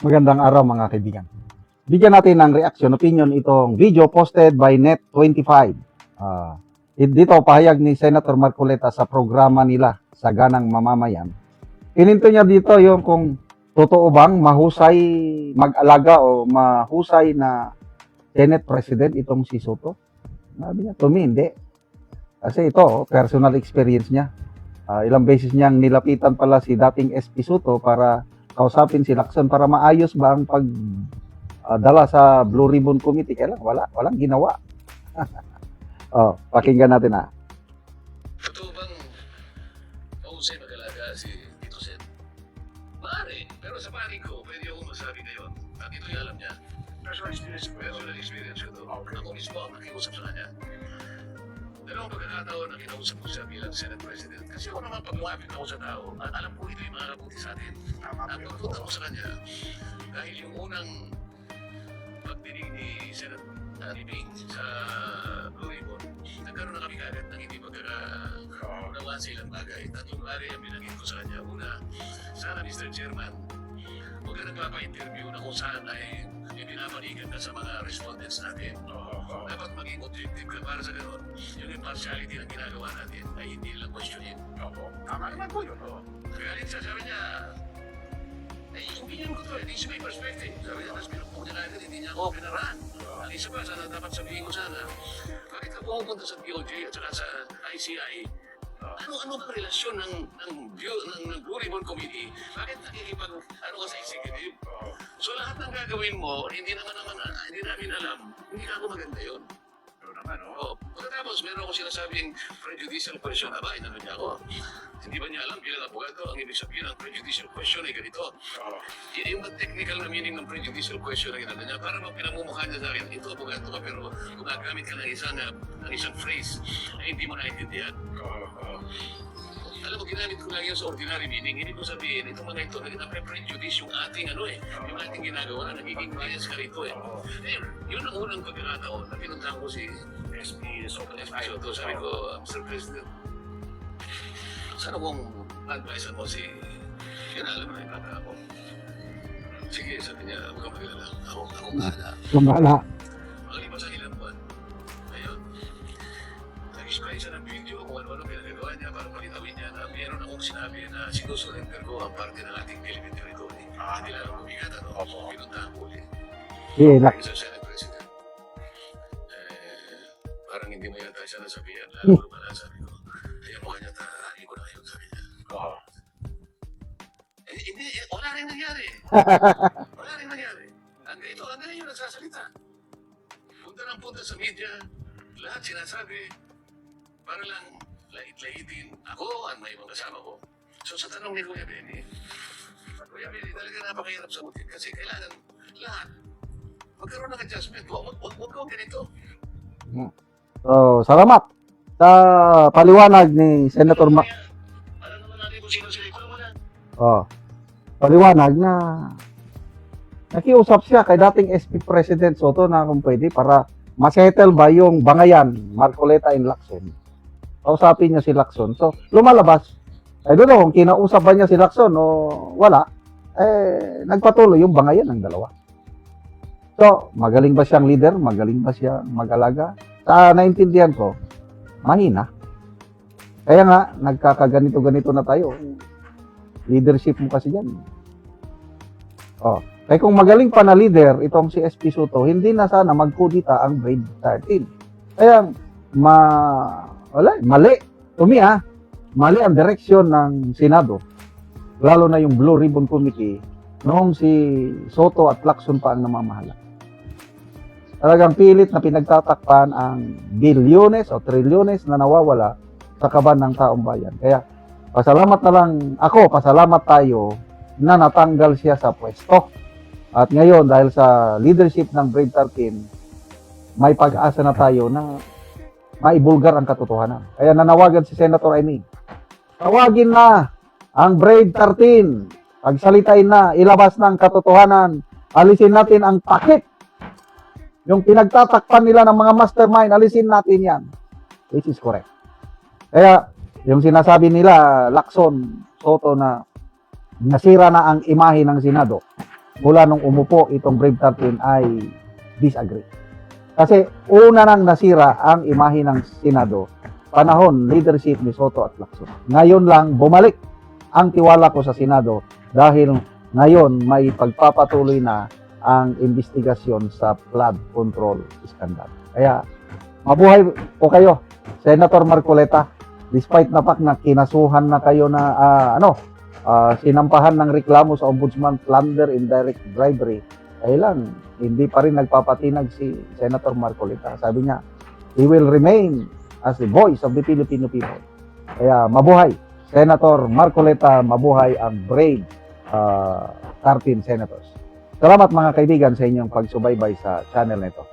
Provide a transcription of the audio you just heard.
Magandang araw mga kaibigan. Bigyan natin ng reaction, opinion itong video posted by Net25. Dito pahayag ni Senator Marcoleta sa programa nila sa Ganang Mamamayan. Pininto niya dito yung kung totoo bang mahusay mag-alaga o mahusay na Senate President itong si Soto. Sabi niya, to me, hindi. Kasi ito, personal experience niya. Ilang beses niyang nilapitan pala si dating SP Soto para kausapin si Lacson para maayos ba ang pagdala sa Blue Ribbon Committee. Kaya lang, walang ginawa. Pakinggan natin ha. Totoo bang mahusay mag-alaga si Tito Sen? Maaari, pero sa panig ko, pwede akong masabi ngayon. At ito'y alam niya. Personal experience ko to. Ako mismo ang nakiusap sa kanya. Dalawang pagkakataon na kinausap ko siya bilang Senate President. Kasi ako naman pag lumapit ako sa tao, at alam ko ito'y makakabuti sa atin. Ang pagpunta ko sa kanya, dahil yung unang pagdinig ni Senate Libing sa Blue Ribbon, nagkaroon na kami kagad ng hindi magkakaunawaan sa ilang bagay. Tatlong bagay ang binanggit ko sa kanya. Una, sana Mr. Chairman, huwag ka nagpapa-interview na kung saan ay pinapanigan ka sa mga respondents natin. Dapat maging objective ka para sa gano'n. Yung impartiality ng ginagawa natin ay hindi lang questionin. Tama naman po yun. Kaya rin sabi niya, ay, opinion ko to, hindi siya may perspective. Sabi niya, mas pinupunin natin, hindi niya ako pinaraan. Ang isa pa, sana dapat sabihin ko sana, bakit ka pumupunta sa DOJ at saka sa ICI? Ano ang relasyon ng Blue Ribbon Committee? Bakit nakikipag, ka sa executive? So lahat ng gagawin mo, hindi namin alam, hindi ka ako maganda yun. Pagkatapos, meron ako sinasabing prejudicial question. Aba, inano niya ako. Hindi ba niya alam bilang abogado ang ibig sabihin ng prejudicial question ay ganito. Yung technical na meaning ng prejudicial question ay inano niya para pinamumukha niya sa akin, ito abogado ka pero gumagamit ka ng isang phrase na hindi mo naintindihan. Alam mo, ginamit ko lang yun sa ordinary meaning. Hindi ko sabihin, itong mga ito, naging-prejudice yung ating yung ating ginagawa, nagiging bias ka rito Yun ang unang pagkakataon na pinuntahan ko si SP Soto. Sabi ko, Mr. President, sana kung advice mo si, yun alam mo na yung bata ako. Sige, sabi niya, huwag kang magalala. Ako Kumala. Makalipas ang ilang buwan. Ngayon, nag-spray siya ng video kung ano-ano pinagagawa niya para palitawin niya na mayroon akong sinabi na sinusurrender ko ang parte ng ating Philippine territory. Hindi lang mabigat, pinuntahan ko ulit. Sa Senate President. Parang hindi mo yata siya nasabihan. Lalo ko naman sabi ko, kaya mukha niya tarahin ko na kayo, sabi niya. Hindi, wala rin nangyari. Wala rin nangyari. Hanggang yung nagsasalita. Punta ng punta sa media, lahat sinasabi, para lang lait-laitin ako at may mga kasama ko. So sa tanong ni Kuya Benny talaga napakahirap sagutin kasi kailangan lahat magkaroon ng adjustment. Huwag kang ganito. So, salamat sa paliwanag ni Senator Alam naman natin kung sino sila. Ikaw muna. Paliwanag na nakiusap siya kay dating SP President Soto na kung pwede para masettle ba yung bangayan, Marcoleta and Lacson. Kausapin niya si Lacson. So, lumalabas. I don't know kung kinausap ba niya si Lacson o wala. Nagpatuloy yung bangayan ng dalawa. So, magaling ba siyang leader? Magaling ba siya mag-alaga? Sa naintindihan ko, mahina. Kaya nga, nagkakaganito-ganito na tayo. Leadership mo kasi yan. Kaya kung magaling pa na leader, itong si SP Soto, hindi na sana magkudita ang grade 13. Kaya, mali. Mali ang direksyon ng Senado. Lalo na yung Blue Ribbon Committee, noong si Soto at Lacson pa ang namamahala. Talagang pilit na pinagtatakpan ang bilyones o trilyones na nawawala sa kaban ng taong bayan. Kaya, pasalamat tayo na natanggal siya sa pwesto. At ngayon, dahil sa leadership ng Grade 13, may pag-asa na tayo na maibulgar ang katotohanan. Kaya nanawagan si Senator Amy, tawagin na ang Grade 13, pagsalitain na, ilabas na ang katotohanan, alisin natin ang takip. Yung pinagtatakpan nila ng mga mastermind, alisin natin yan. Which is correct. Kaya, yung sinasabi nila, Lacson, Soto na nasira na ang imahe ng Senado. mula nung umupo itong Brave 13 ay disagree. Kasi una nang nasira ang imahe ng Senado panahon leadership ni Soto at Lacson. Ngayon lang bumalik ang tiwala ko sa Senado dahil ngayon may pagpapatuloy na ang investigasyon sa flood control scandal. Kaya mabuhay po kayo, Senator Marcoleta. Despite na kinasuhan na kayo na sinampahan ng reklamo sa Ombudsman plunder, indirect bribery, kailan hindi pa rin nagpapatinag si Senator Marcoleta. Sabi niya, he will remain as the voice of the Filipino people. Kaya mabuhay, Senator Marcoleta, mabuhay ang brave 13 senators. Salamat mga kaibigan sa inyong pagsubaybay sa channel nito.